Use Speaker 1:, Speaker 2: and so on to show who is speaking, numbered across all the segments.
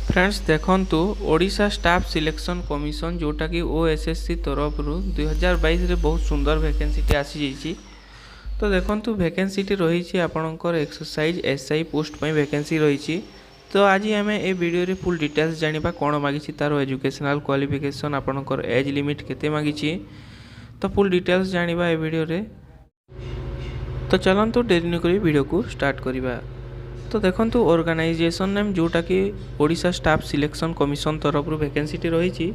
Speaker 1: Friends देखंतु Odisha staff selection commission जोटा कि ओएसएससी तरफ 2022 रे बहुत सुंदर वैकेंसी आसी जाइए। तो देखंतु वैकेंसी रही आपणकर एक्सरसाइज एसआई पोस्ट पर वैकेंसी रही। तो आज आम ए वीडियो रे फुल डिटेल्स जानिबा कौन मागिछि तार एजुकेशनल क्वालिफिकेशन आपणकर एज लिमिट केते मागिछि। तो फुल डिटेल्स जानिबा ए वीडियो रे। तो चलंतु डेरी न करी वीडियो को स्टार्ट करिबा। तो देखंतु ऑर्गेनाइजेशन नेम जोटा कि ओडिशा स्टाफ सिलेक्शन कमिशन तरफ वैकेंसी रही।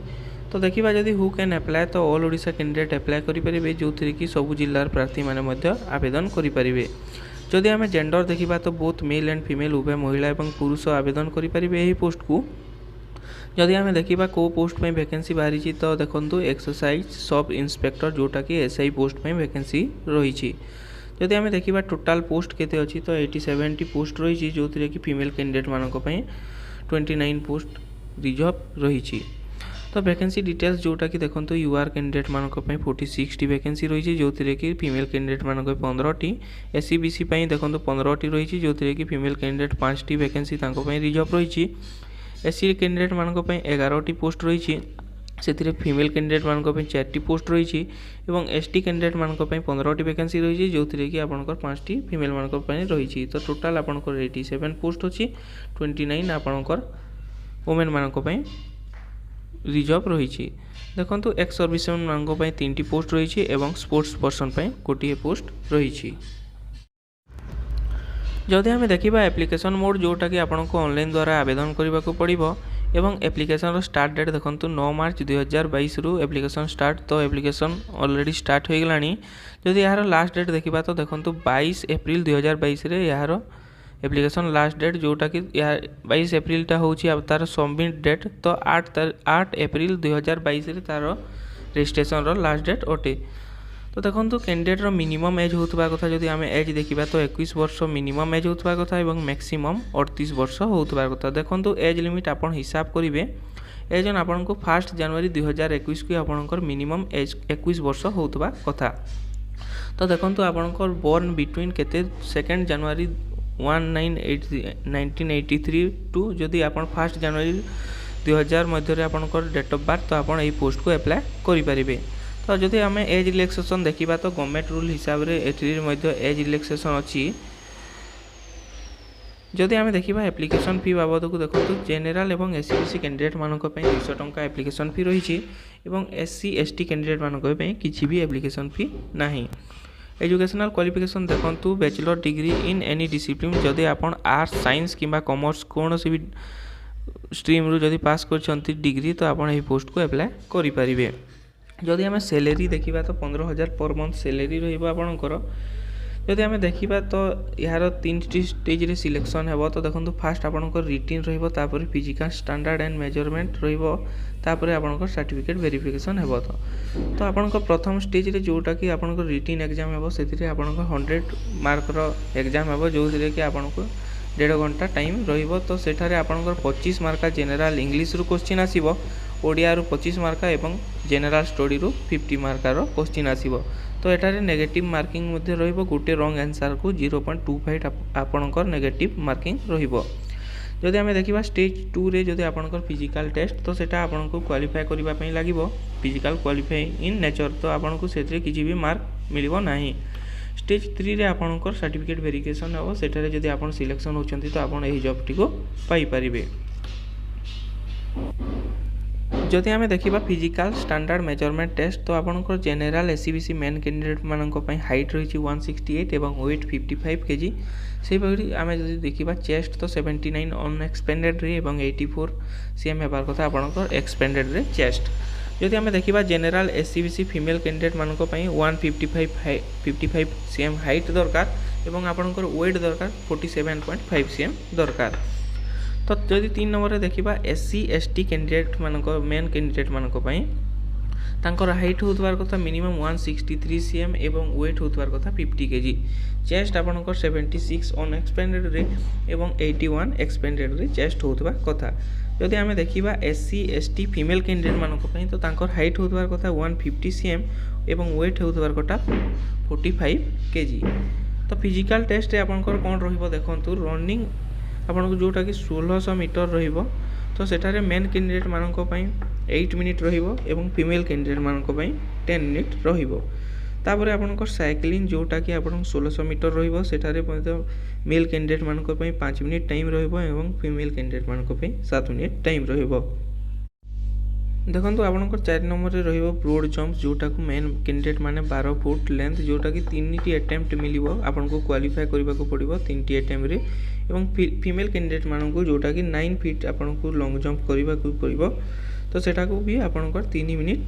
Speaker 1: तो देखा जदि हु कैन अप्लाई तो ऑल ओडिशा कैंडिडेट अप्लाई करेंगे जो थी कि सबू जिलार प्रार्थी मैंने आवेदन करेंगे। जदि आम जेंडर देखा तो बोथ मेल एंड फीमेल उभय महिला और पुरुष आवेदन करेंगे यही पोस्ट को। जदि आम देखा कौ पोस्ट में वैकेंसी बाहरी तो देखो एक्सरसाइज सब इन्स्पेक्टर जोटा कि एसआई पोस्ट में वैकेंसी रही। जदि आम देखा टोटाल पोस्ट केते अच्छी तो 87 पोस्ट रही जो थी कि फीमेल कैंडिडेट मानक 29 पोस्ट रिजर्व रही। तो वैकेंसी डिटेल्स जोटा कि देखो यूआर कैंडिडेट मानक 46 टी वैकेंसी रही जो थी कि फीमेल कैंडिडेट मानक 15 टी। एससी बीसी देखो 15 टी रही जो थी कि female candidate 5 T vacancy reserve रही। एससी कैंडिडेट मानक 11 टी पोस्ट रही से फीमेल कैंडिडेट मानक 4 टी पोस्ट रही और एसटी कैंडिडेट मानक 15 टी वैकेंसी रही जो थी कि आपंकर 5 टी फीमेल मानक रही। तो टोटाल आपंकर 87 पोस्ट अच्छी 29 आपंकर वुमेन मानक रिजर्व रही। देखो एक्स सर्विसमैन मानक 3 टी पोस्ट रही और स्पोर्ट्स पर्सन गोटे पोस्ट रही। जदि आम देखा एप्लिकेशन मोड जोटा कि आपको ऑनलाइन द्वारा आवेदन करने को पड़ो एवं एप्लिकेशन स्टार्ट डेट देखो 9 मार्च 2022 रु एप्लिकेशन स्टार्ट। तो एप्लिकेशन ऑलरेडी स्टार्ट हो गलानी। जदि यार लास्ट डेट देखा तो देखो 22 एप्रिल 2022 रे यार एप्लिकेशन लास्ट डेट जोटा कि 22 एप्रिल टा होची अब तार सबमिट डेट। तो 8 एप्रिल 2022 रे तार रजिस्ट्रेशन रो लास्ट डेट अटे। तो देखो कैंडिडेट रो मिनिमम एज होता कथा जदि आम एज देखा तो 21 वर्ष मिनिमम एज होता कथा और मैक्सिमम 38 वर्ष होता कथा। देखो एज लिमिट आप हिसाब करेंगे एज ऑन आपको 1 जनवरी 2021 को आपंकर मिनिमम एज 21 वर्ष होता कथा। तो देखो आपंकर बोर्न बिटवीन केते 2 जनवरी 1983 टू जदि आप 1 जनवरी 2000 मध्य आपंकर डेट ऑफ बर्थ तो आप पोस्ट को अप्लाई करेंगे। तो जदि आम एज रिलैक्सेशन देखा तो गवर्नमेंट रूल हिसाब से एज रिलैक्सेशन अच्छी। जदि आम देखा एप्लिकेशन फी बाबद को देखो जेनेराल और एससी बीसी कैंडिडेट मानक 200 टंका एप्लिकेशन फी रही और एससी एसटी कैंडिडेट मानक किसी भी एप्लिकेशन फी नहीं। एजुकेशनल क्वालिफिकेशन देखो bachelor degree in any discipline जदि आप आर्ट्स साइंस किंबा कॉमर्स कौन सी भी स्ट्रीम रू जदि पास कर डिग्री तो आप पोस्ट को अप्लाई करेंगे। जदि आम सैलरी देखा तो 15,000 पर मंथ सैलरी रहा। जदि आम देखा तो यार 3 स्टेज रे सिलेक्शन है। तो देखो फास्ट आपंकर रिटिन रही फिजिकल स्टैंडर्ड एंड मेजरमेंट रही आपंकर सर्टिफिकेट वेरिफिकेशन है। तो आपंकर प्रथम स्टेज रे जोटा कि आपंकर रिटिन एग्जाम है से 100 मार्क एग्जाम है जो थी कि आपको 1.5 घंटा टाइम रही। तो सेठारे आपंकर 25 मार्क जेनेराल इंग्लिश रू क्वेश्चन आसीबो ओडिया रू 25 मार्क और जेनेराल स्टडी रू 50 मार्क क्वेश्चन आसीबो। तो एटारे नेगेटिव मार्किंग मध्ये रहिबो गोटे रॉन्ग आंसर को 0.25 आपणकर नेगेटिव मार्किंग रहिबो। जदि आम देखा स्टेज 2 रे जदि आपणकर फिजिकल टेस्ट तो सेटा आपनको क्वालिफाई करबा पई लागिबो फिजिकल क्वालिफाई इन नेचर। तो आपनको सेतरे किछि भी मार्क मिलिबो नाही। स्टेज 3 रे आपणकर सर्टिफिकेट वेरिफिकेशन हो सेटारे जदि आपण सिलेक्शन होचंती तो आपण एही जॉब टी को पाई परिबे। जदि आम देखा फिजिकल स्टैंडर्ड मेजरमेंट टेस्ट तो आपंकर general SC BC main candidate मानक हाइट रही 168 और वेट 55 kg। से आम जब देखा चेस्ट तो 79 अनएक्सपेंडेड रे और 84 cm होबार कथा आपंकर एक्सपेंडेड रे चेस्ट। जदि आम देखा general SC BC female candidate मानक 155 cm हाइट दरकार और आपंकर वेट दरकार 47.5 cm दरकार। तो जदि 3 नंबर देखा एससी एसटी कैंडिडेट मानक मेन कैंडिडेट मानक तांकर हाइट होतबार कथा मिनिमम 163 cm और वेट होतबार कथा 50 kg। चेस्ट आपनकर 76 अनएक्सपेंडेड रे और 81 एक्सपेंडेड रे चेस्ट होतबा कथा। जदि आम देखा एससी एसटी फीमेल कैंडिडेट मानक तो तांकर हाइट होतबार कथा 150 cm और वेट होतबार कथा 45 kg। तो फिजिकल टेस्ट आपनकर कौन रहिबो देखंतु रनिंग आपको जोटा कि 1600 मीटर तो सेठारे मेन कैंडिडेट मानक पई 8 मिनिट रहिबो एवं फीमेल कैंडिडेट मानक पई 10 मिनिट रहिबो। तापर आपनकर साइक्लिंग जोटा कि आपन 1600 मीटर रहिबो सेठारे मेल कैंडिडेट मानक पई 5 मिनिट टाइम रहिबो एवं फीमेल कैंडिडेट मानक पई 7 मिनिट टाइम रहिबो। देखो आपनकर 4 नंबर रे रहिबो ब्रॉड जंप जोटा को मेन कैंडिडेट माने 12 फुट लेंथ जोटा कि 3टी अटेम्प्ट मिलिबो आपन को क्वालिफाई करबा को पड़िबो 3टी अटेम्प्ट रे एवं फीमेल कैंडिडेट मानन को जोटा कि 9 फीट आपन को लॉन्ग जंप करबा को पड़िबो। तो सेटा को भी आपनकर 3 मिनिट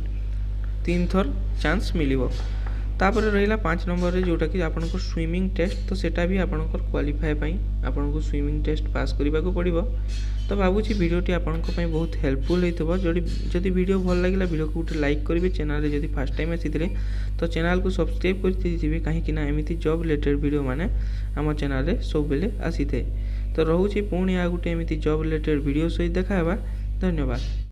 Speaker 1: 3 थर चांस मिलिबो। तापर रहिला 5 नंबर रे जोटा कि आपन को स्विमिंग टेस्ट तो सेटा भी आपनकर क्वालिफाई पई आपन को स्विमिंग टेस्ट पास करबा को पड़िबो। तो भाबुची वीडियोटी आपनको पई बहुत हेल्पफुल हेतबो। जदि वीडियो भल लागिला वीडियो को उठे लाइक करिवे, चैनल रे जदि फर्स्ट टाइम आसीथिले तो चैनल को सब्सक्राइब करथि जिवे काहे कि ना एमिति जॉब रिलेटेड वीडियो माने हम चैनल रे सब बेले आसीथे। तो रहूची पुणी आ गुटे एमिति जॉब रिलेटेड वीडियो सहित देखाबा। धन्यवाद।